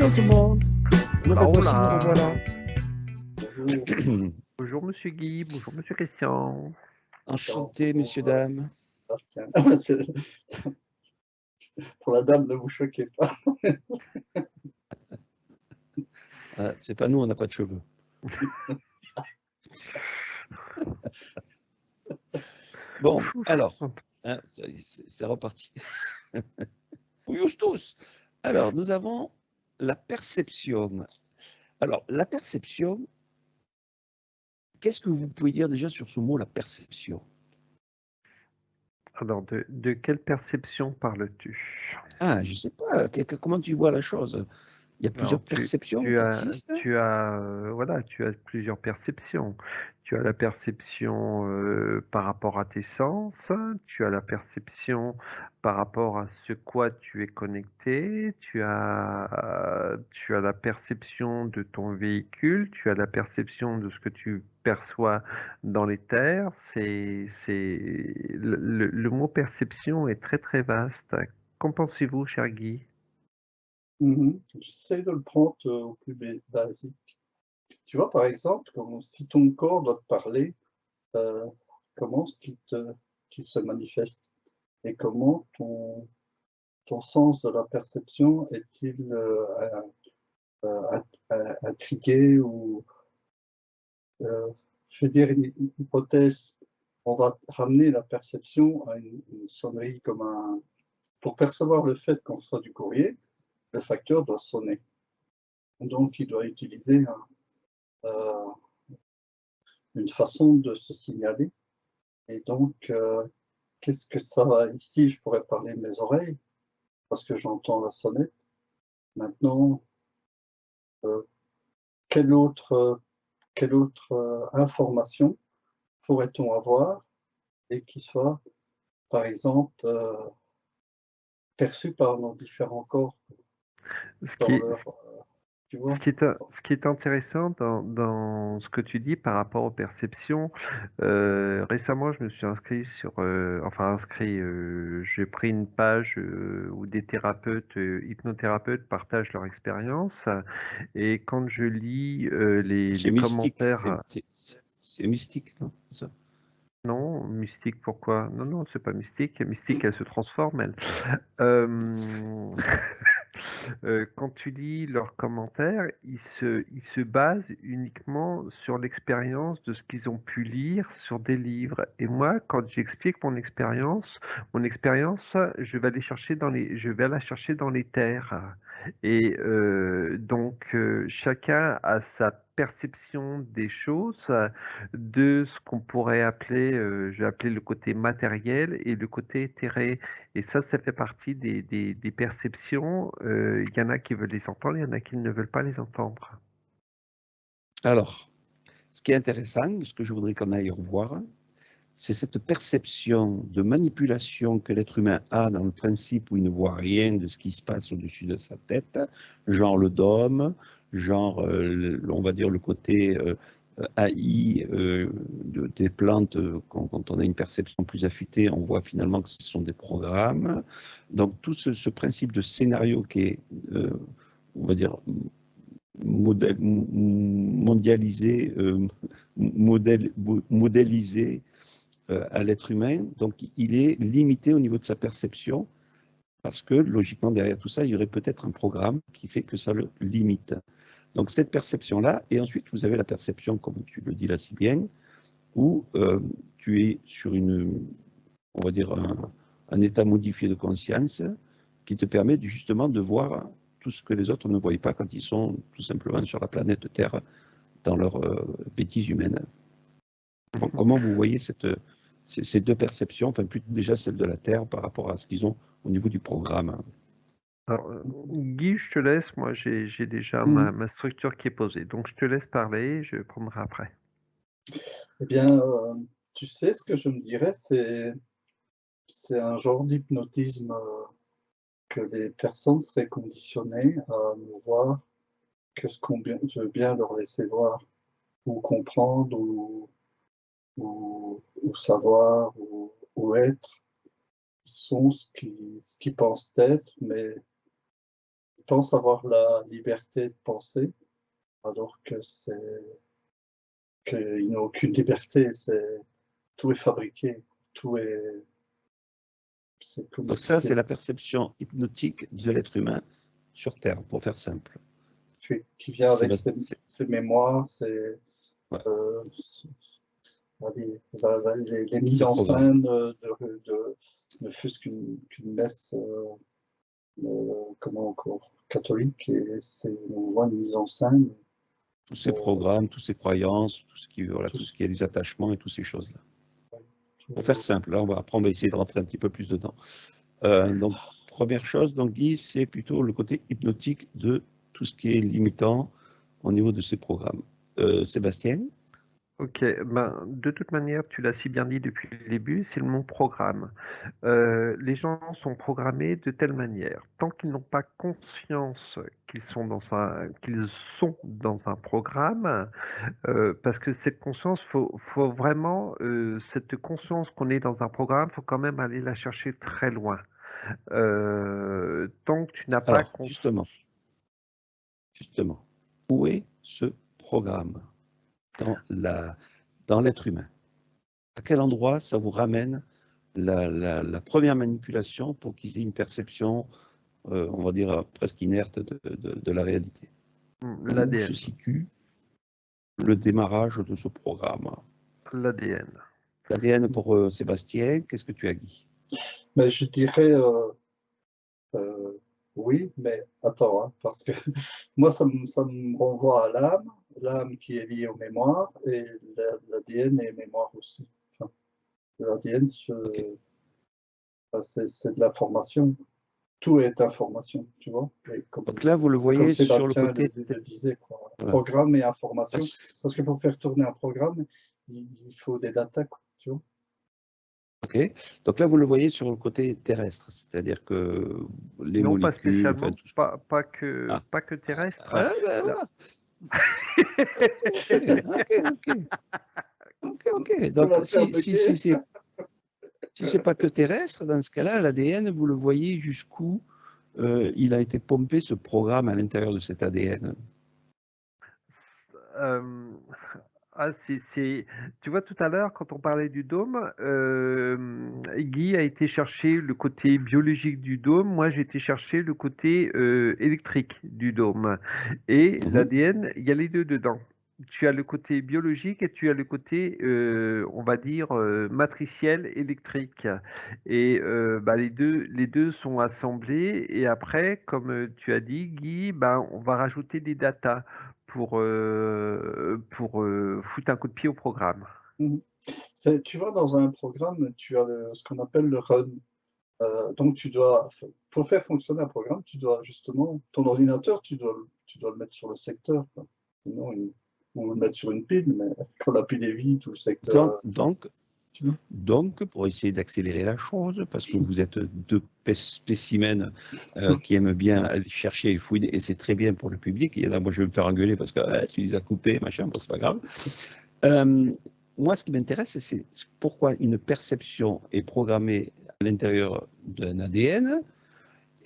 Bonjour tout le monde. Me Hola, revoici, me hola. revoilà. Bonjour, Bonjour Monsieur Guy, bonjour Monsieur Christian. Enchanté, messieurs, dames. Bastien. Pour la dame, ne vous choquez pas. C'est pas nous, on n'a pas de cheveux. Bon, alors, hein, c'est reparti. Pour tous. Alors, nous avons la perception. Alors, la perception, qu'est-ce que vous pouvez dire déjà sur ce mot, la perception? Alors, de quelle perception parles-tu? Ah, je sais pas, comment tu vois la chose? Il y a plusieurs Alors, perceptions qui existent? tu as, voilà, tu as plusieurs perceptions. Tu as la perception par rapport à tes sens, tu as la perception par rapport à ce quoi tu es connecté, tu as la perception de ton véhicule, tu as la perception de ce que tu perçois dans les terres. Le mot perception est très très vaste. Qu'en pensez-vous, cher Guy? J'essaie de le prendre au plus basique. Tu vois, par exemple, si ton corps doit te parler, euh, comment est-ce qu'il se manifeste et comment ton sens de la perception est-il intrigué ou, je vais dire une hypothèse, on va ramener la perception à une sonnerie pour percevoir le fait qu'on reçoit du courrier, le facteur doit sonner. Donc, il doit utiliser une façon de se signaler. Et donc, qu'est-ce que ça va ici? Je pourrais parler de mes oreilles parce que j'entends la sonnette. Maintenant, quelle autre information pourrait-on avoir et qui soit, par exemple, perçue par nos différents corps Ce dans qui, leur, tu vois? Ce qui est intéressant dans ce que tu dis par rapport aux perceptions, récemment, je me suis inscrit j'ai pris une page où des thérapeutes, hypnothérapeutes partagent leur expérience. Et quand je lis C'est les mystique, commentaires, c'est mystique, non? Ça. non, mystique, pourquoi? Non, non, c'est pas mystique. Mystique, elle se transforme, elle. Euh, quand tu lis leurs commentaires, ils se basent uniquement sur l'expérience de ce qu'ils ont pu lire sur des livres. Et moi, quand j'explique mon expérience, je vais la chercher dans les terres. Et chacun a sa perception des choses, de ce qu'on pourrait appeler, je vais appeler le côté matériel et le côté éthéré. Et ça fait partie des perceptions. Il y en a qui veulent les entendre, il y en a qui ne veulent pas les entendre. Alors, ce qui est intéressant, ce que je voudrais qu'on aille revoir, c'est cette perception de manipulation que l'être humain a dans le principe où il ne voit rien de ce qui se passe au-dessus de sa tête, genre le dôme, genre, on va dire, le côté AI des plantes, quand on a une perception plus affûtée, on voit finalement que ce sont des programmes. Donc tout ce principe de scénario qui est, on va dire, mondialisé, modélisé à l'être humain, donc il est limité au niveau de sa perception, parce que logiquement derrière tout ça, il y aurait peut-être un programme qui fait que ça le limite. Donc cette perception-là, et ensuite vous avez la perception, comme tu le dis là si bien, où tu es sur on va dire un état modifié de conscience qui te permet justement de voir tout ce que les autres ne voient pas quand ils sont tout simplement sur la planète Terre dans leur bêtise humaine. Comment vous voyez ces deux perceptions, enfin plutôt déjà celle de la Terre par rapport à ce qu'ils ont au niveau du programme? Alors, Guy, je te laisse. Moi, j'ai déjà ma structure qui est posée. Donc, je te laisse parler. Je prendrai après. Eh bien, tu sais, ce que je me dirais, c'est un genre d'hypnotisme que les personnes seraient conditionnées à ne voir que ce qu'on veut bien leur laisser voir, ou comprendre, ou savoir, ou être. Ils sont ce qu'ils pensent être, mais pense avoir la liberté de penser, alors qu'il n'a aucune liberté, tout est fabriqué, c'est comme Donc ça, c'est la perception hypnotique de l'être humain sur Terre, pour faire simple. qui vient avec C'est- ses mémoires, Ouais. les mises en scène ne fût-ce qu'une messe comment encore catholique, et on voit une mise en scène. Tous ces programmes, toutes ces croyances, tout ce qui est les attachements et toutes ces choses-là. Pour faire simple, là, après, on va essayer de rentrer un petit peu plus dedans. Donc, première chose, donc, Guy, c'est plutôt le côté hypnotique de tout ce qui est limitant au niveau de ces programmes. Sébastien? Ok, ben, de toute manière, tu l'as si bien dit depuis le début, c'est mon programme. Les gens sont programmés de telle manière. Tant qu'ils n'ont pas conscience qu'ils sont dans un programme, parce que cette conscience, faut vraiment, cette conscience qu'on est dans un programme, faut quand même aller la chercher très loin. Tant que tu n'as pas Alors, conscience. justement, où est ce programme dans l'être humain? À quel endroit ça vous ramène la première manipulation pour qu'ils aient une perception, on va dire, presque inerte de la réalité? Où se L'ADN. situe le démarrage de ce programme? L'ADN. L'ADN pour Sébastien, qu'est-ce que tu as dit? Mais je dirais oui, mais attends, hein, parce que moi, ça me renvoie à l'âme qui est liée aux mémoires, et l'ADN est mémoire aussi. Enfin, l'ADN, Okay. c'est de l'information. Tout est information, tu vois. Et Donc là, vous le voyez sur le Sébastien côté... le disait, quoi. Voilà. Programme et information. Parce que pour faire tourner un programme, il faut des datas, quoi, tu vois. Ok. Donc là, vous le voyez sur le côté terrestre, c'est-à-dire que les Non, pas molécules, spécialement, enfin tout ce... pas que terrestre. Ah, ben Là- voilà. Ok. Donc, si c'est pas que terrestre, dans ce cas-là, l'ADN, vous le voyez jusqu'où il a été pompé ce programme à l'intérieur de cet ADN. Tu vois, tout à l'heure, quand on parlait du dôme, Guy a été chercher le côté biologique du dôme. Moi, j'ai été chercher le côté électrique du dôme. Et l'ADN, il y a les deux dedans. Tu as le côté biologique et tu as le côté, on va dire, matriciel électrique. Et bah, les deux sont assemblés. Et après, comme tu as dit, Guy, bah, on va rajouter des datas pour foutre un coup de pied au programme. Tu vois, dans un programme, tu as ce qu'on appelle le run. Donc, pour faire fonctionner un programme, tu dois justement, ton ordinateur, tu dois le mettre sur le secteur, quoi. Sinon, on va le mettre sur une pile, mais quand la pile est vide, tout le secteur. Donc, pour essayer d'accélérer la chose, parce que vous êtes deux spécimens qui aiment bien aller chercher et fouiller, et c'est très bien pour le public. Et là, moi, je vais me faire engueuler parce que tu les as coupés, machin, bon, c'est pas grave. Moi, ce qui m'intéresse, c'est pourquoi une perception est programmée à l'intérieur d'un ADN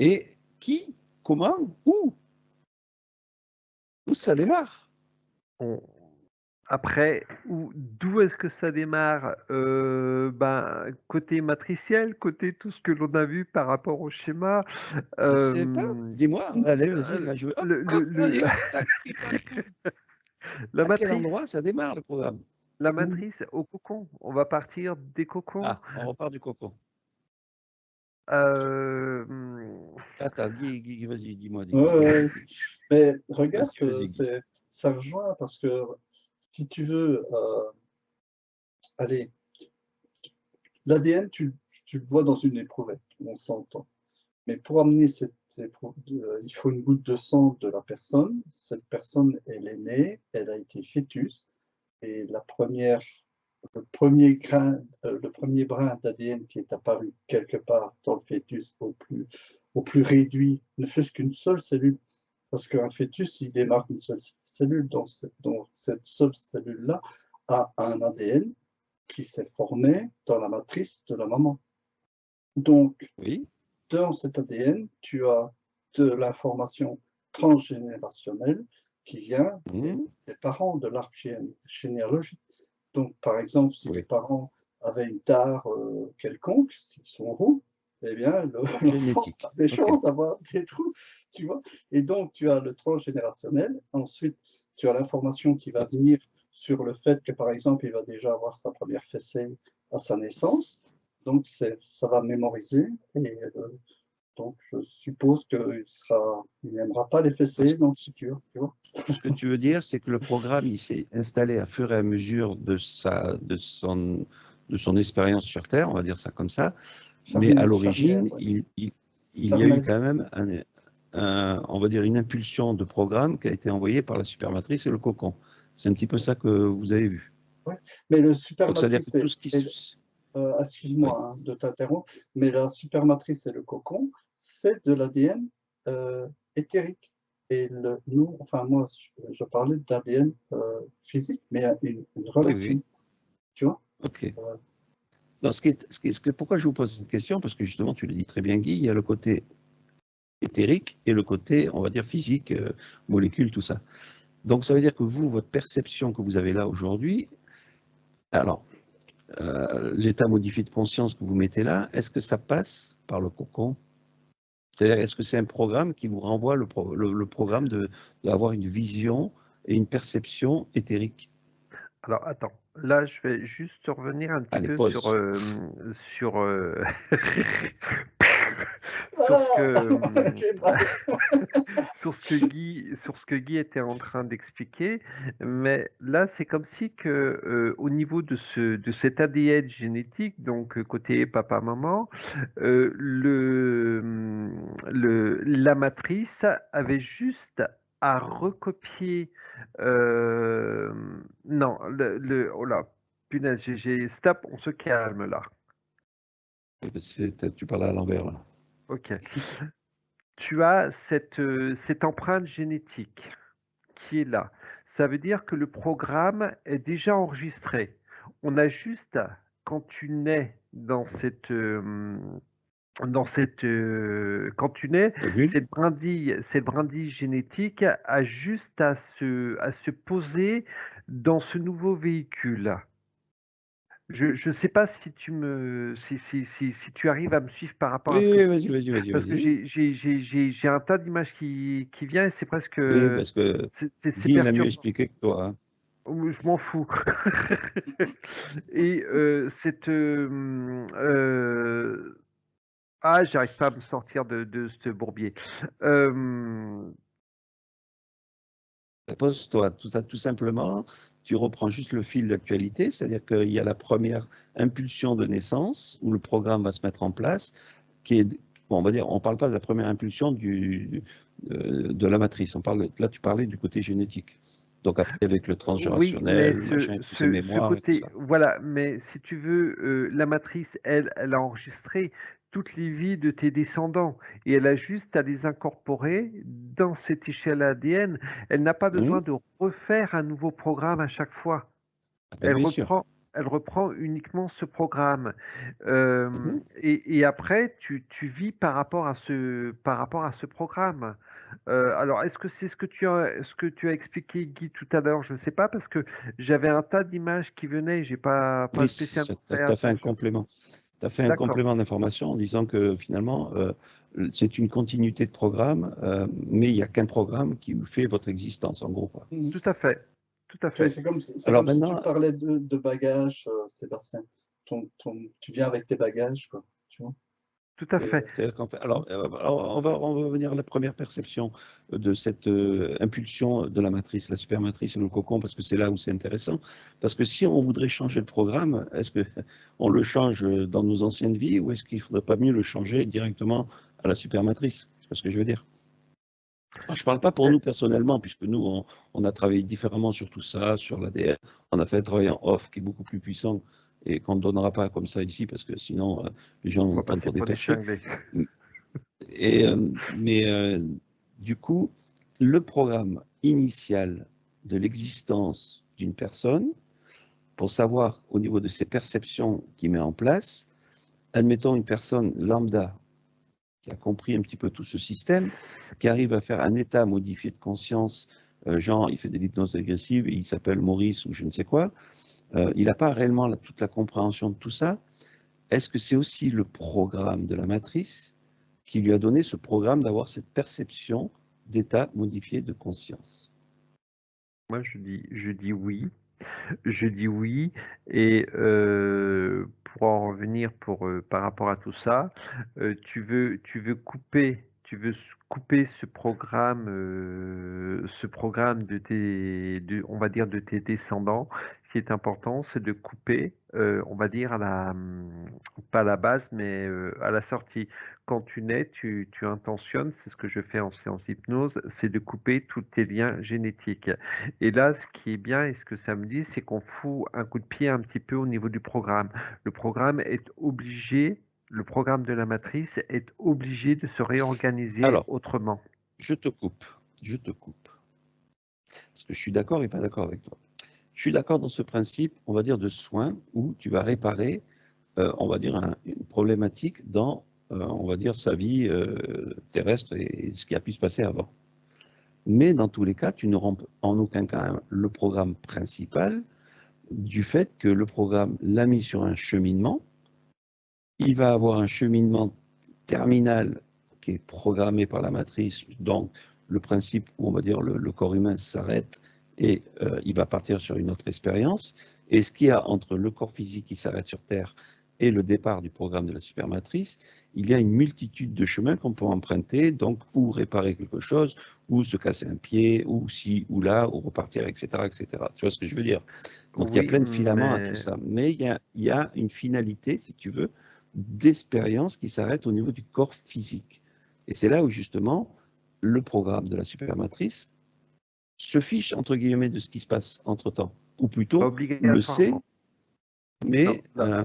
et qui, comment, où ça démarre. Après, d'où est-ce que ça démarre? Ben, côté matriciel, côté tout ce que l'on a vu par rapport au schéma. Je sais pas. Dis-moi. Allez, vas-y, va jouer. La À quel matrice, endroit ça démarre le programme? la matrice au cocon. On va partir des cocons. Ah, on repart du cocon. Attends, Guy, vas-y, dis-moi. Ouais. Mais regarde, Vas-y. ça rejoint parce que si tu veux, allez, l'ADN, tu le vois dans une éprouvette, on s'entend. Mais pour amener cette éprouvette, il faut une goutte de sang de la personne. Cette personne, elle est née, elle a été fœtus, et le premier brin d'ADN qui est apparu quelque part dans le fœtus au plus réduit, ne fût-ce qu'une seule cellule, parce qu'un fœtus, il démarre d'une seule cellule, donc cette seule cellule-là a un ADN qui s'est formé dans la matrice de la maman. Donc, Oui. dans cet ADN, tu as de l'information transgénérationnelle qui vient des parents, de l'arbre généalogique. Donc, par exemple, si les parents avaient une tare quelconque, s'ils sont roux, eh bien, l'enfant a des chances d'avoir des trous, tu vois. Et donc, tu as le transgénérationnel. Ensuite, tu as l'information qui va venir sur le fait que, par exemple, il va déjà avoir sa première fessée à sa naissance. Donc, ça va mémoriser. Et donc, je suppose qu'il n'aimera pas les fessées dans le futur, tu vois. Ce que tu veux dire, c'est que le programme, il s'est installé à fur et à mesure de son expérience sur Terre, on va dire ça comme ça. Mais à l'origine, il y a eu quand même on va dire une impulsion de programme qui a été envoyée par la supermatrice et le cocon. C'est un petit peu ça que vous avez vu. Oui, mais le supermatrice, excuse-moi de t'interrompre, mais la supermatrice et le cocon, c'est de l'ADN éthérique. Et nous, enfin moi, je parlais d'ADN physique, mais une relation. Oui. Tu vois? Ok. Non, pourquoi je vous pose cette question? Parce que justement, tu l'as dit très bien, Guy, il y a le côté éthérique et le côté, on va dire, physique, molécules, tout ça. Donc, ça veut dire que vous, votre perception que vous avez là aujourd'hui, alors, l'état modifié de conscience que vous mettez là, est-ce que ça passe par le cocon? C'est-à-dire, est-ce que c'est un programme qui vous renvoie le programme d'avoir une vision et une perception éthérique? Alors, attends. Là, je vais juste revenir un petit peu sur sur ce que Guy était en train d'expliquer, mais là c'est comme si que au niveau de cet ADN génétique, donc côté papa maman, la matrice avait juste à recopier non oh là punaise, stop, on se calme là. Tu parles à l'envers là. Ok. Tu as cette empreinte génétique qui est là. Ça veut dire que le programme est déjà enregistré. On a juste, quand tu nais quand tu nais, cette brindille génétique a juste à se poser dans ce nouveau véhicule. Je ne sais pas si tu arrives à me suivre par rapport à ce que vas-y. parce que j'ai un tas d'images qui vient et c'est presque Oui, parce que Guy l'a mieux expliqué que toi. Hein. Je m'en fous. Et j'arrive pas à me sortir de ce bourbier. Pose-toi tout simplement, tu reprends juste le fil d'actualité, c'est-à-dire qu'il y a la première impulsion de naissance où le programme va se mettre en place, qui est, bon, on va dire, on ne parle pas de la première impulsion de la matrice, là tu parlais du côté génétique. Donc après avec le transgénérationnel, oui, ces mémoires côté, et tout ça. voilà, mais si tu veux, la matrice, elle a enregistré toutes les vies de tes descendants et elle a juste à les incorporer dans cette échelle ADN. Elle n'a pas besoin de refaire un nouveau programme à chaque fois. Elle reprend uniquement ce programme. Et après, tu vis par rapport à ce programme. Alors, est-ce que c'est ce que tu as expliqué, Guy, tout à l'heure? Je ne sais pas, parce que j'avais un tas d'images qui venaient, j'ai pas spécialement fait tu as fait un complément. Tu as fait un complément d'information en disant que finalement, c'est une continuité de programme, mais il n'y a qu'un programme qui fait votre existence, en gros. Quoi. Tout à fait. Tout à fait. C'est comme si tu parlais de bagages, Sébastien. Tu viens avec tes bagages, quoi. Tu vois. Tout à fait. Alors, on va revenir à la première perception de cette impulsion de la matrice, la supermatrice et le cocon, parce que c'est là où c'est intéressant. Parce que si on voudrait changer le programme, est-ce qu'on le change dans nos anciennes vies ou est-ce qu'il ne faudrait pas mieux le changer directement à la supermatrice? C'est ce que je veux dire. Alors, je ne parle pas pour nous personnellement, puisque nous, on a travaillé différemment sur tout ça, sur l'ADN. On a fait un travail en off qui est beaucoup plus puissant et qu'on ne donnera pas comme ça ici, parce que sinon, les gens vont prendre pour des pêcheurs. Mais du coup, le programme initial de l'existence d'une personne, pour savoir au niveau de ses perceptions qu'il met en place, admettons une personne lambda qui a compris un petit peu tout ce système, qui arrive à faire un état modifié de conscience, genre il fait de l'hypnose régressive et il s'appelle Maurice ou je ne sais quoi, il n'a pas réellement toute la compréhension de tout ça. Est-ce que c'est aussi le programme de la matrice qui lui a donné ce programme d'avoir cette perception d'état modifié de conscience? Moi, je dis oui. Je dis oui. Et pour en revenir par rapport à tout ça, tu veux couper ce programme on va dire de tes descendants. Ce qui est important, c'est de couper, on va dire pas à la base, mais à la sortie. Quand tu nais, tu intentionnes, c'est ce que je fais en séance hypnose, c'est de couper tous tes liens génétiques. Et là, ce qui est bien et ce que ça me dit, c'est qu'on fout un coup de pied un petit peu au niveau du programme. Le programme de la matrice est obligé de se réorganiser Alors, autrement. je te coupe. Parce que je suis d'accord et pas d'accord avec toi. Je suis d'accord dans ce principe, on va dire, de soins où tu vas réparer, on va dire, une problématique dans, on va dire, sa vie terrestre et ce qui a pu se passer avant. Mais dans tous les cas, tu ne rompes en aucun cas le programme principal du fait que le programme l'a mis sur un cheminement. Il va avoir un cheminement terminal qui est programmé par la matrice, donc le principe où on va dire le corps humain s'arrête et il va partir sur une autre expérience. Et ce qu'il y a entre le corps physique qui s'arrête sur Terre et le départ du programme de la supermatrice, il y a une multitude de chemins qu'on peut emprunter, donc ou réparer quelque chose, ou se casser un pied, ou ci, ou là, ou repartir, etc., etc. Tu vois ce que je veux dire? Donc il y a Oui, plein de filaments à tout mais ça, mais il y a une finalité, si tu veux, d'expérience qui s'arrête au niveau du corps physique. Et c'est là où justement le programme de la supermatrice se fiche entre guillemets de ce qui se passe entre-temps, ou pas plutôt le sait, obligatoirement. mais, Non,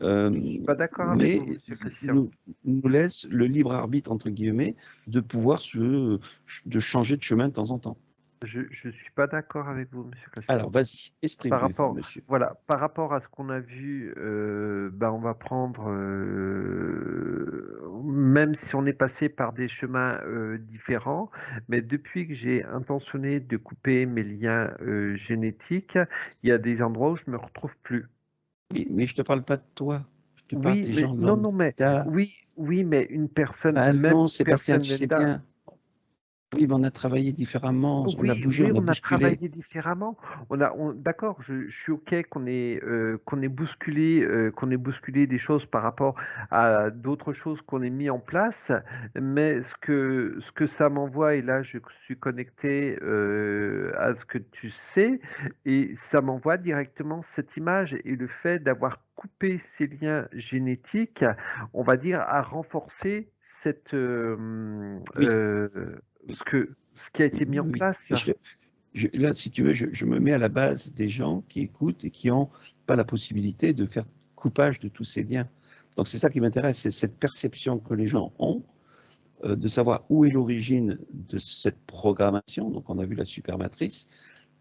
je suis pas d'accord avec vous, mais Monsieur Christian. nous laisse le libre arbitre entre guillemets de pouvoir de changer de chemin de temps en temps. Je suis pas d'accord avec vous, Monsieur Christian. Alors vas-y, Par exprime-toi, rapport, monsieur. voilà, par rapport à ce qu'on a vu, on va prendre, même si on est passé par des chemins différents, mais depuis que j'ai intentionné de couper mes liens génétiques, il y a des endroits où je me retrouve plus. Oui, mais je te parle pas de toi, je te parle Oui, des mais gens non, non, mais lambda. oui, mais Ah même non, une Sébastien, personne tu sais lambda. bien. Oui, mais on a travaillé différemment, on a Oui, bougé, oui, on a on a bousculé. travaillé différemment. D'accord, je suis OK qu'on ait bousculé des choses par rapport à d'autres choses qu'on ait mis en place, mais ce que ça m'envoie, et là je suis connecté à ce que tu sais, et ça m'envoie directement cette image et le fait d'avoir coupé ces liens génétiques, on va dire, a renforcé cette Oui, oui, ce qui a oui, été mis oui, en oui. place. Et là, si tu veux, je me mets à la base des gens qui écoutent et qui n'ont pas la possibilité de faire coupage de tous ces liens. Donc c'est ça qui m'intéresse, c'est cette perception que les gens ont de savoir où est l'origine de cette programmation. Donc on a vu la supermatrice,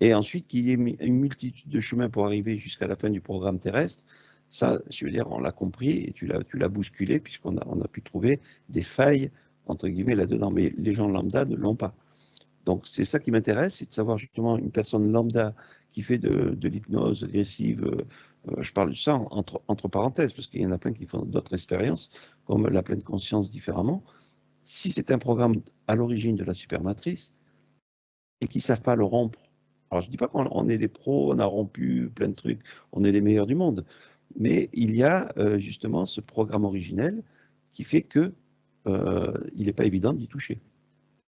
et ensuite qu'il y ait une multitude de chemins pour arriver jusqu'à la fin du programme terrestre. Ça, je veux dire, on l'a compris et tu l'as bousculé on a pu trouver des failles, entre guillemets, là-dedans. Mais les gens lambda ne l'ont pas. Donc c'est ça qui m'intéresse, c'est de savoir justement une personne lambda qui fait de l'hypnose agressive, je parle de ça entre parenthèses, parce qu'il y en a plein qui font d'autres expériences, comme la pleine conscience différemment. Si c'est un programme à l'origine de la supermatrice et qu'ils ne savent pas le rompre, alors je ne dis pas qu'on est des pros, on a rompu plein de trucs, on est les meilleurs du monde, mais il y a justement ce programme originel qui fait que il n'est pas évident d'y toucher.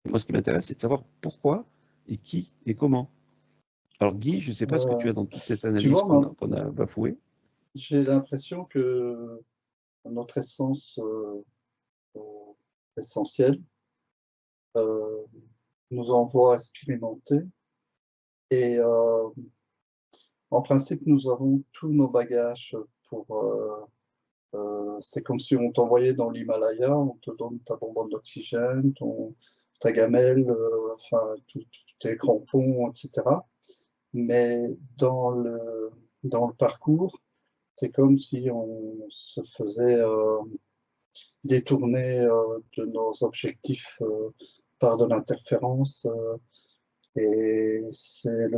Moi, ce qui m'intéresse, c'est de savoir pourquoi et qui et comment. Alors, Guy, je ne sais pas ce que tu as dans toute cette Tu analyse vois, qu'on a bafouée. j'ai l'impression que notre essence essentielle euh, nous envoie expérimenter et en principe, nous avons tous nos bagages pour. C'est comme si on t'envoyait dans l'Himalaya, on te donne ta bonbonne d'oxygène, ta gamelle, enfin, tous tes crampons, etc. Mais dans le parcours, c'est comme si on se faisait détourner de nos objectifs par de l'interférence. Et c'est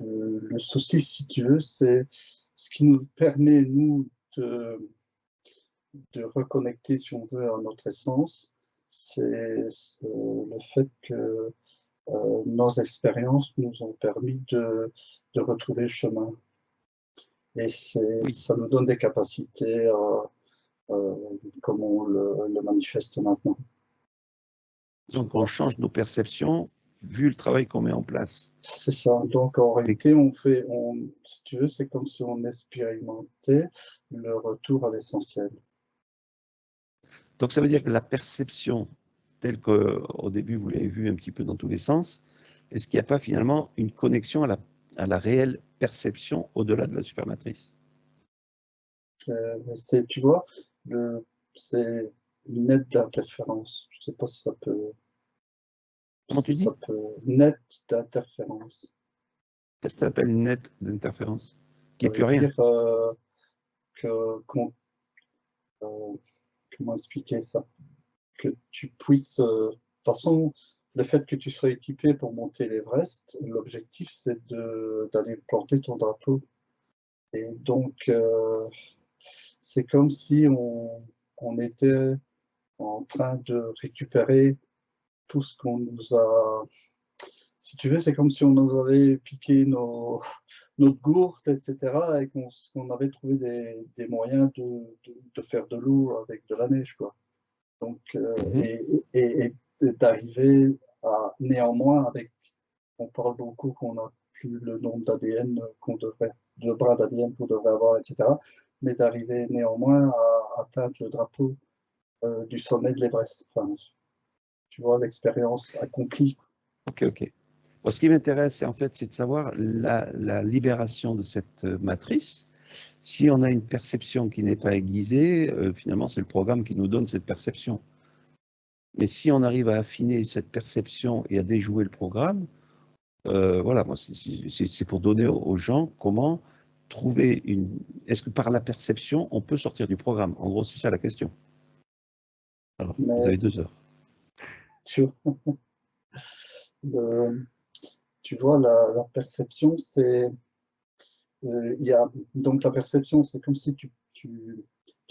le souci, si tu veux, c'est ce qui nous permet, nous, de reconnecter, si on veut, à notre essence, c'est le fait que nos expériences nous ont permis de retrouver le chemin. Et Oui. ça nous donne des capacités comme on le manifeste maintenant. Donc, on change nos perceptions vu le travail qu'on met en place. C'est ça. Donc, en réalité, si tu veux, c'est comme si on expérimentait le retour à l'essentiel. Donc, ça veut dire que la perception, telle qu'au début, vous l'avez vu un petit peu dans tous les sens, est-ce qu'il n'y a pas finalement une connexion à la réelle perception au-delà de la supermatrice? Tu vois, c'est une nette d'interférence. Je ne sais pas si ça peut... Comment tu dis? Net d'interférence. Qu'est-ce que ça s'appelle net d'interférence? Qu'il n'y ait plus Ça veut rien. dire comment expliquer ça? Que tu puisses... de toute façon, le fait que tu sois équipé pour monter l'Everest, l'objectif, c'est d'aller planter ton drapeau. Et donc, c'est comme si on était en train de récupérer tout ce qu'on nous a... Si tu veux, c'est comme si on nous avait piqué notre gourde, etc., et qu'on avait trouvé des moyens de faire de l'eau avec de la neige, quoi. Donc, et d'arriver à, néanmoins, on parle beaucoup qu'on n'a plus le nombre d'ADN de bras d'ADN qu'on devrait avoir, etc., mais d'arriver néanmoins à atteindre le drapeau du sommet de l'Everest. Enfin, tu vois, l'expérience accomplie. Ok. Bon, ce qui m'intéresse, c'est de savoir la libération de cette matrice. Si on a une perception qui n'est pas aiguisée, finalement, c'est le programme qui nous donne cette perception. Mais si on arrive à affiner cette perception et à déjouer le programme, voilà, moi, c'est pour donner aux gens comment trouver une... Est-ce que par la perception, on peut sortir du programme? En gros, c'est ça la question. Alors, vous avez 2 heures. Tu vois, la perception, c'est... donc la perception, c'est comme si tu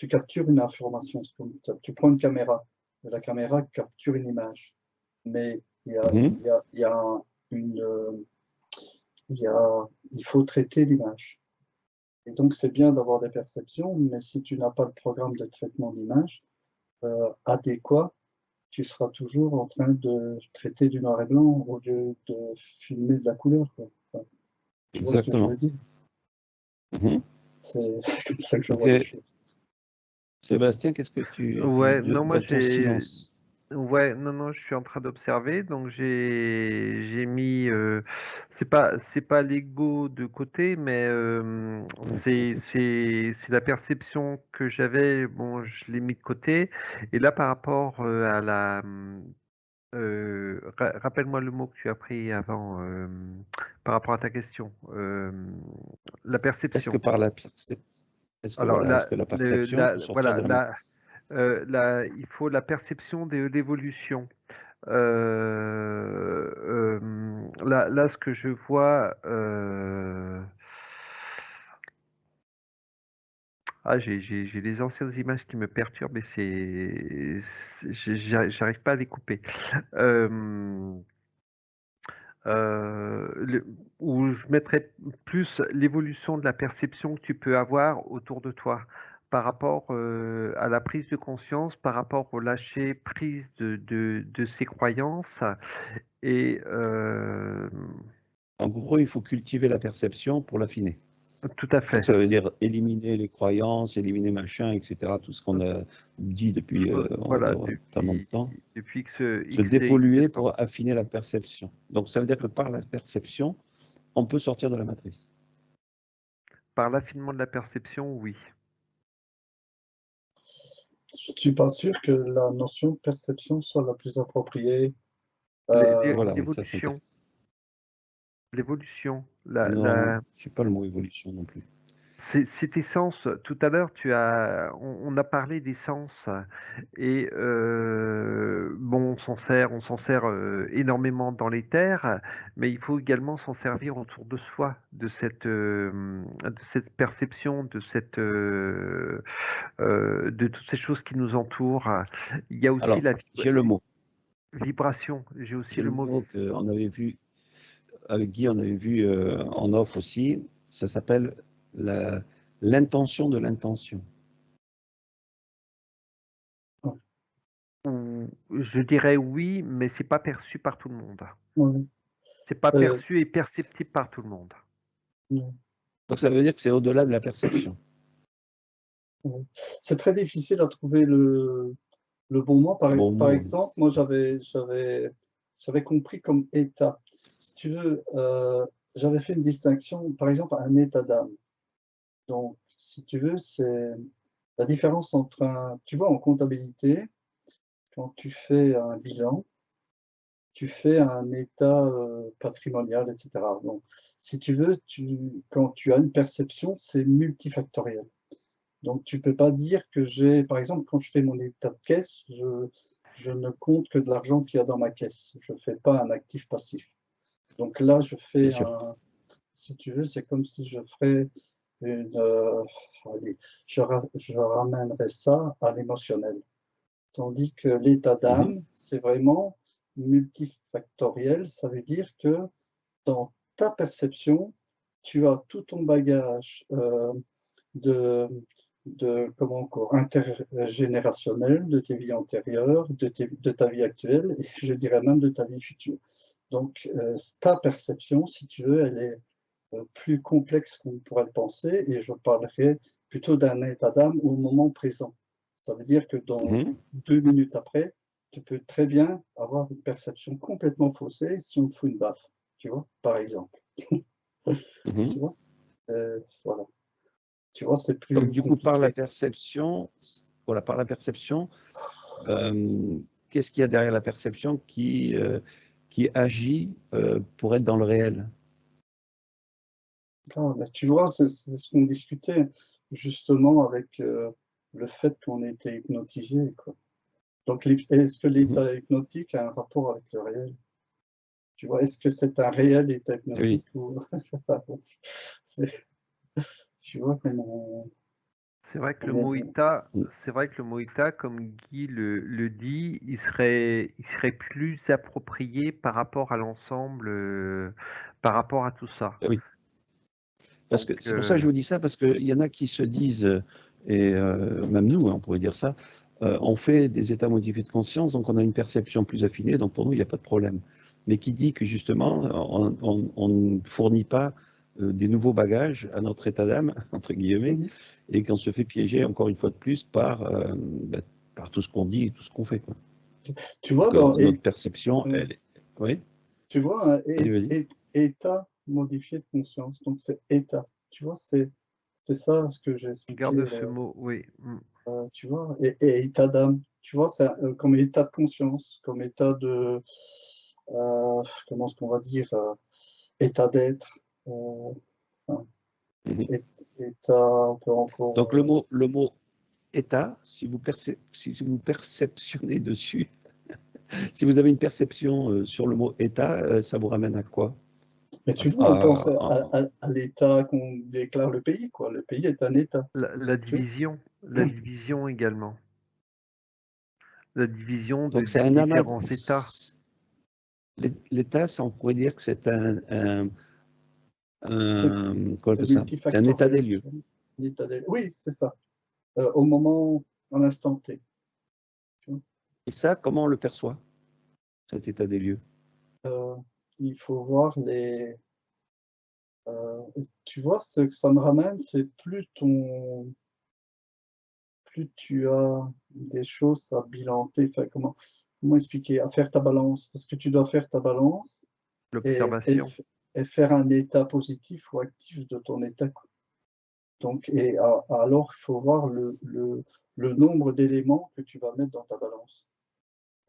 captures une information. Tu prends une caméra, et la caméra capture une image. Mais il faut traiter l'image. Et donc, c'est bien d'avoir des perceptions, mais si tu n'as pas le programme de traitement d'image adéquat, tu seras toujours en train de traiter du noir et blanc au lieu de filmer de la couleur, quoi. Enfin, tu vois ce que je veux dire? C'est comme ça que je vois les choses. Sébastien, qu'est-ce que tu... Ouais, non, moi dans ton silence. Ouais, non, je suis en train d'observer, donc j'ai mis, c'est pas l'ego de côté, mais c'est la perception que j'avais, bon, je l'ai mis de côté, et là par rapport à la, rappelle-moi le mot que tu as pris avant, par rapport à ta question, la Est-ce perception. que par la perception, Alors est-ce que la perception peut sortir de la matrice? il faut la perception de l'évolution. Là, ce que je vois, j'ai les anciennes images qui me perturbent et j'arrive pas à les couper. Où je mettrais plus l'évolution de la perception que tu peux avoir autour de toi par rapport à la prise de conscience, par rapport au lâcher prise de ses croyances. Et En gros, il faut cultiver la perception pour l'affiner. tout à Donc, fait. ça veut dire éliminer les croyances, éliminer machin, etc. Tout ce qu'on a dit depuis Voilà, tellement de temps. depuis que Se dépolluer pour affiner la perception. Donc, ça veut dire que par la perception, on peut sortir de la matrice. Par l'affinement de la perception, oui. Je ne suis pas sûr que la notion de perception soit la plus appropriée. Voilà, oui, ça L'évolution. s'intéresse. L'évolution. Non, je sais pas le mot évolution non plus. Cet essence, tout à l'heure, on a parlé d'essence et bon, on s'en sert énormément dans les terres, mais il faut également s'en servir autour de soi, de cette perception, de toutes ces choses qui nous entourent. Il y a aussi Alors, j'ai le mot. vibration. J'ai aussi J'ai le le mot. mot qu'on avait vu, avec Guy, on avait vu en off aussi. Ça s'appelle l'intention de l'intention. Je dirais oui, mais c'est pas perçu par tout le monde. Oui. C'est pas perçu et perceptible par tout le monde. Donc ça veut dire que c'est au-delà de la perception. C'est très difficile à trouver le bon mot. Par exemple, moi j'avais compris comme état. Si tu veux, j'avais fait une distinction, par exemple, un état d'âme. Donc, si tu veux, c'est la différence entre tu vois, en comptabilité, quand tu fais un bilan, tu fais un état patrimonial, etc. Donc, si tu veux, quand tu as une perception, c'est multifactoriel. Donc, tu ne peux pas dire que j'ai, par exemple, quand je fais mon état de caisse, je ne compte que de l'argent qu'il y a dans ma caisse. Je ne fais pas un actif passif. Donc là, je fais si tu veux, c'est comme si je ferais allez, je ramènerais ça à l'émotionnel. Tandis que l'état d'âme, c'est vraiment multifactoriel. Ça veut dire que dans ta perception, tu as tout ton bagage de, comment encore, intergénérationnel, de tes vies antérieures, de ta vie actuelle, et je dirais même de ta vie future. Donc, ta perception, si tu veux, elle est plus complexe qu'on pourrait le penser, et je parlerai plutôt d'un état d'âme au moment présent. Ça veut dire que dans 2 minutes après, tu peux très bien avoir une perception complètement faussée si on te fout une baffe, tu vois, par exemple. Tu vois, voilà. Tu vois, c'est plus Donc, du coup, compliqué. par la perception, voilà, par la perception, qu'est-ce qu'il y a derrière la perception qui agit pour être dans le réel? Ah, bah, tu vois, c'est ce qu'on discutait justement avec le fait qu'on était hypnotisé, quoi. Donc, est-ce que l'état hypnotique a un rapport avec le réel? Tu vois, est-ce que c'est un réel état hypnotique ou tu vois comment C'est vrai que le mot état, comme Guy le dit, il serait plus approprié par rapport à l'ensemble, par rapport à tout ça. Oui. Parce que c'est pour ça que je vous dis ça, parce qu'il y en a qui se disent, et même nous, on pourrait dire ça, on fait des états modifiés de conscience, donc on a une perception plus affinée, donc pour nous, il n'y a pas de problème. Mais qui dit que justement, on ne fournit pas des nouveaux bagages à notre état d'âme, entre guillemets, et qu'on se fait piéger encore une fois de plus par tout ce qu'on dit et tout ce qu'on fait, quoi. Tu vois, notre perception, elle est... Oui. Tu vois, état modifié de conscience, donc c'est état. Tu vois, c'est ça ce que j'ai expliqué. Garde ce mot, oui. Tu vois, et état d'âme, tu vois, c'est comme état de conscience, comme état de, comment est-ce qu'on va dire, état d'être, état, on peut encore. Donc le mot état, si vous perceptionnez dessus, si vous avez une perception sur le mot état, ça vous ramène à quoi? Mais tu vois, on pense à l'état qu'on déclare le pays, quoi. Le pays est un état. La division également. La division de Donc c'est un amas. différents états. L'état, ça on pourrait dire que c'est c'est un état des lieux. Oui, c'est ça. Au moment, en instant T. Et ça, comment on le perçoit, cet état des lieux? Il faut voir tu vois, ce que ça me ramène, c'est plus tu as des choses à bilanter, enfin, comment expliquer, à faire ta balance, parce que tu dois faire ta balance L'observation. et faire un état positif ou actif de ton état. Donc, alors, il faut voir le nombre d'éléments que tu vas mettre dans ta balance.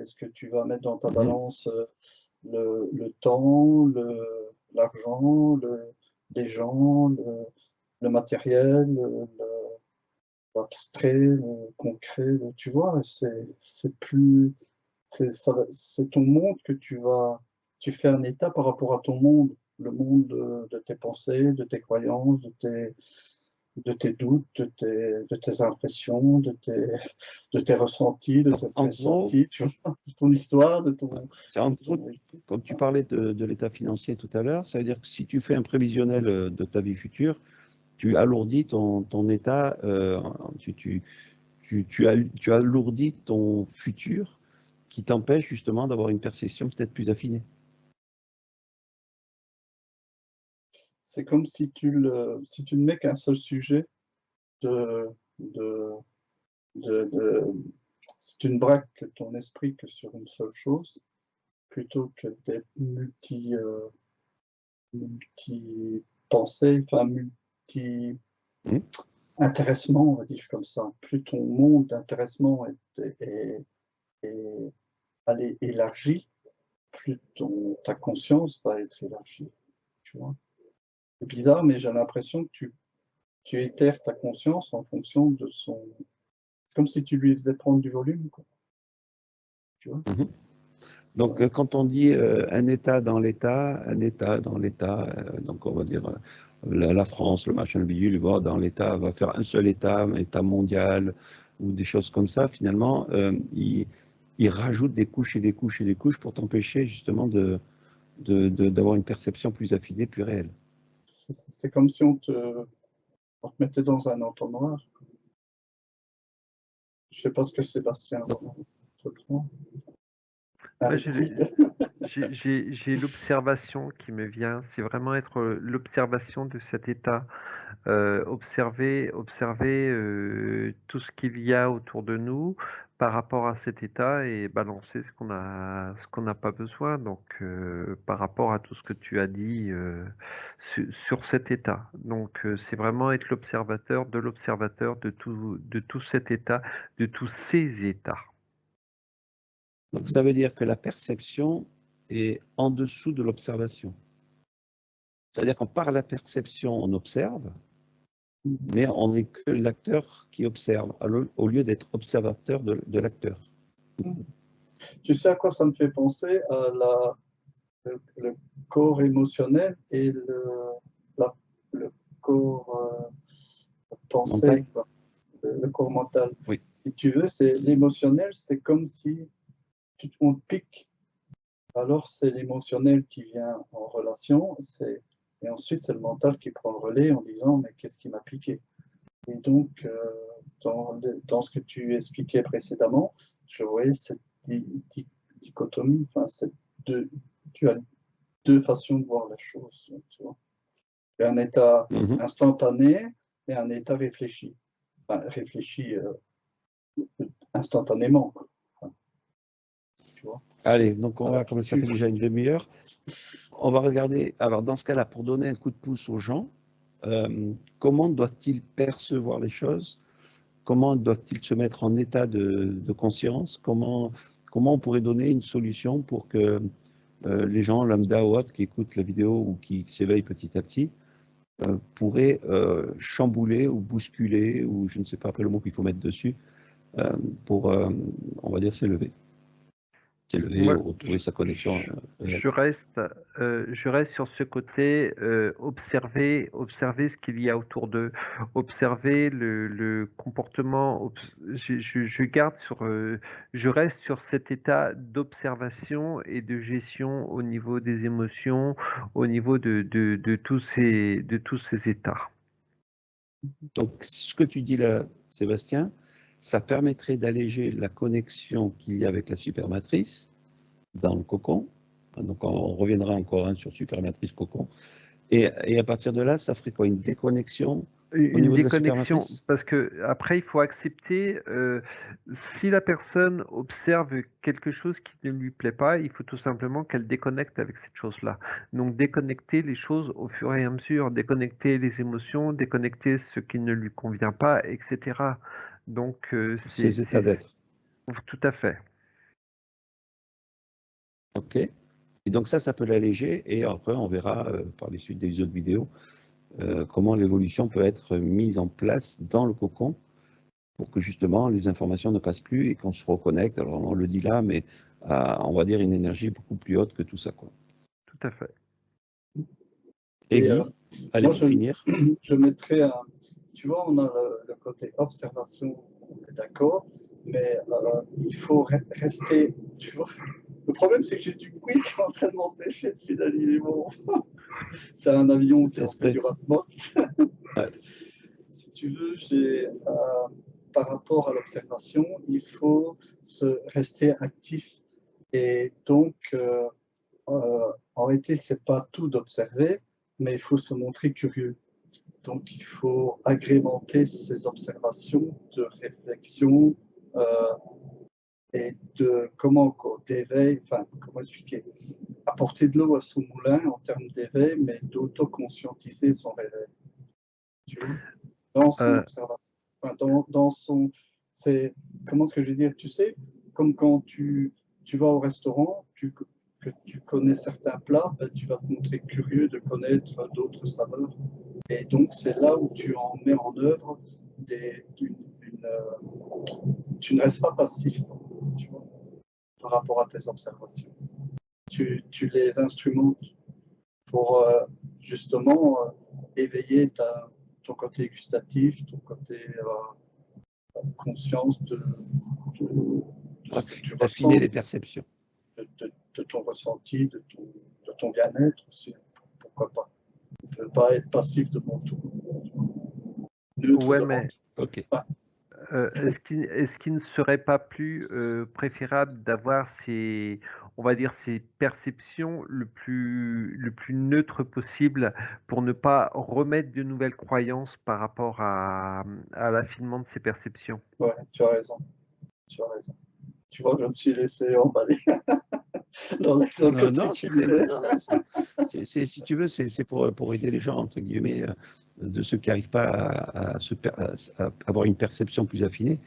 Est-ce que tu vas mettre dans ta balance le temps, l'argent, les gens, le matériel, l'abstrait, le concret, tu vois, c'est plus, c'est ton monde que tu fais un état par rapport à ton monde, le monde de tes pensées, de tes croyances, de tes doutes, de tes impressions, de tes ressentis, de tes En gros, pressentis, tu vois, de ton histoire, de ton... c'est en de ton- gros, comme tu parlais de l'état financier tout à l'heure, ça veut dire que si tu fais un prévisionnel de ta vie future, tu alourdis ton état, tu alourdis ton futur qui t'empêche justement d'avoir une perception peut-être plus affinée. C'est comme si tu ne mets qu'un seul sujet de, de, de, si tu ne braques ton esprit que sur une seule chose, plutôt que d'être multi-pensée, enfin Hmm. multi-intéressement, on va dire comme ça. Plus ton monde d'intéressement est allé élargi, plus ta conscience va être élargie. Tu vois. C'est bizarre, mais j'ai l'impression que tu éthères ta conscience en fonction de son... Comme si tu lui faisais prendre du volume, quoi. Tu vois. Mhm. Donc, quand on dit un État dans l'État, donc on va dire la France, le machin, le bidule, dans l'État, va faire un seul État, un État mondial, ou des choses comme ça, finalement, il rajoute des couches et des couches et des couches pour t'empêcher justement d'avoir une perception plus affinée, plus réelle. C'est comme si on te mettait dans un entonnoir. Je ne sais pas ce que Sébastien reprend. Moi, j'ai l'observation qui me vient, c'est vraiment être l'observation de cet état, observer tout ce qu'il y a autour de nous par rapport à cet état et balancer ce qu'on n'a pas besoin. Donc, par rapport à tout ce que tu as dit sur cet état. Donc, c'est vraiment être l'observateur de tout cet état, de tous ces états. Donc, ça veut dire que la perception est en dessous de l'observation. C'est-à-dire qu'en par la perception, on observe, mais on n'est que l'acteur qui observe, au lieu d'être observateur de l'acteur. Tu sais à quoi ça me fait penser? Le corps émotionnel et le corps pensé, Mental? quoi. Le corps mental. Oui. Si tu veux, c'est l'émotionnel, c'est comme si on te pique. Alors c'est l'émotionnel qui vient en relation, et ensuite c'est le mental qui prend le relais en disant mais qu'est-ce qui m'a piqué? Et donc dans ce que tu expliquais précédemment, je voyais cette dichotomie, enfin tu as deux façons de voir la chose, tu vois. Il y a un état instantané et un état réfléchi. Enfin, réfléchi instantanément, quoi. Enfin, tu vois. Allez, donc on va, comme ça fait déjà une demi-heure, on va regarder, alors dans ce cas-là, pour donner un coup de pouce aux gens, comment doivent-ils percevoir les choses? Comment doivent-ils se mettre en état de conscience? Comment on pourrait donner une solution pour que les gens lambda ou autres qui écoutent la vidéo ou qui s'éveillent petit à petit pourraient chambouler ou bousculer, ou je ne sais pas après le mot qu'il faut mettre dessus, pour, on va dire, s'élever, Moi, retrouver sa connexion réelle. je reste sur ce côté, observer ce qu'il y a autour d'eux, observer le comportement. Je garde je reste sur cet état d'observation et de gestion au niveau des émotions, au niveau de tous ces états. Donc, ce que tu dis là, Sébastien, ça permettrait d'alléger la connexion qu'il y a avec la supermatrice dans le cocon. Donc, on reviendra encore sur supermatrice cocon. Et à partir de là, ça ferait quoi? Une déconnexion au Une niveau de la déconnexion, supermatrice? parce que après il faut accepter, si la personne observe quelque chose qui ne lui plaît pas, il faut tout simplement qu'elle déconnecte avec cette chose-là. Donc déconnecter les choses au fur et à mesure, déconnecter les émotions, déconnecter ce qui ne lui convient pas, etc. Donc Ces états d'être. tout à fait. OK. Et donc ça peut l'alléger. Et après, on verra par les suites des autres vidéos comment l'évolution peut être mise en place dans le cocon pour que justement les informations ne passent plus et qu'on se reconnecte. Alors on le dit là, mais à, on va dire, une énergie beaucoup plus haute que tout ça, quoi. Tout à fait. Et Guy, allez, moi, pour finir. Je mettrais un. Tu vois, on a le côté observation, on est d'accord, mais il faut rester. Tu vois, le problème, c'est que j'ai du bruit qui est en train de m'empêcher de finaliser mon. C'est un avion qui est du Rasmot. Ouais. Si tu veux, par rapport à l'observation, il faut rester actif. Et donc, en réalité, c'est pas tout d'observer, mais il faut se montrer curieux. Donc, il faut agrémenter ces observations de réflexion et d'éveil, enfin, comment expliquer, apporter de l'eau à son moulin en termes d'éveil, mais d'auto-conscientiser son réveil. Tu vois, dans son observation. Enfin, dans son. Comment est-ce que je vais dire? Tu sais, comme quand tu vas au restaurant, que tu connais certains plats, ben, tu vas te montrer curieux de connaître d'autres saveurs. Et donc, c'est là où tu en mets en œuvre tu ne restes pas passif, tu vois, par rapport à tes observations. Tu les instrumentes pour justement éveiller ton côté gustatif, ton côté conscience de ce que tu affiner ressens, les perceptions. de ton ressenti, de ton bien-être aussi. Pourquoi pas? De ne pas être passif devant tout. Neutre Ouais, devant mais tout. Ok. Est-ce qu'il ne serait pas plus préférable d'avoir on va dire, ces perceptions le plus neutre possible pour ne pas remettre de nouvelles croyances par rapport à l'affinement de ces perceptions? Ouais, tu as raison. Tu as raison. Tu vois, je me suis laissé emballer dans l'exemple. Non, c'est très bien. Si tu veux, c'est pour aider les gens, entre guillemets, de ceux qui n'arrivent pas à avoir une perception plus affinée.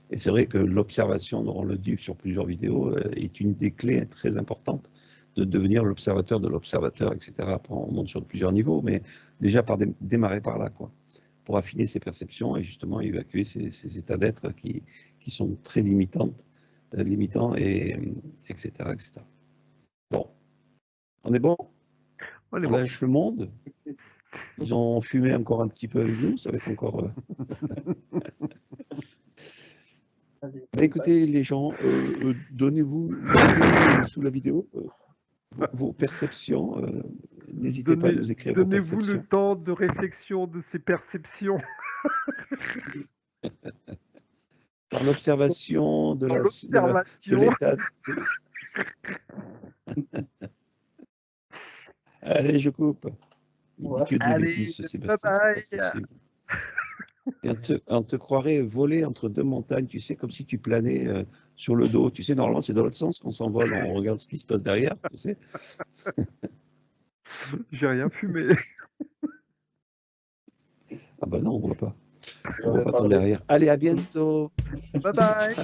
Et c'est vrai que l'observation, on le dit sur plusieurs vidéos, est une des clés très importantes de devenir l'observateur de l'observateur, etc. Après, on monte sur plusieurs niveaux, mais déjà démarrer par là, quoi, pour affiner ses perceptions et justement évacuer ces états d'être qui sont très limitants, et etc., etc. Bon, on est bon? On est On bon. lâche le monde. Ils ont fumé encore un petit peu avec nous, ça va être encore. Bah, écoutez, les gens, donnez-vous sous la vidéo vos perceptions. N'hésitez pas à nous écrire vos perceptions. Donnez-vous le temps de réflexion de ces perceptions. Par l'observation de l'observation. l'état. Allez, je coupe. Il dit que des bêtises, ce Sébastien, c'est pas possible. Et on te croirait voler entre deux montagnes, tu sais, comme si tu planais sur le dos. Tu sais, normalement, c'est dans l'autre sens qu'on s'envole, on regarde ce qui se passe derrière, tu sais. J'ai rien fumé. Ah bah non, on voit pas. On voit pas ton derrière. Allez, à bientôt. Bye bye.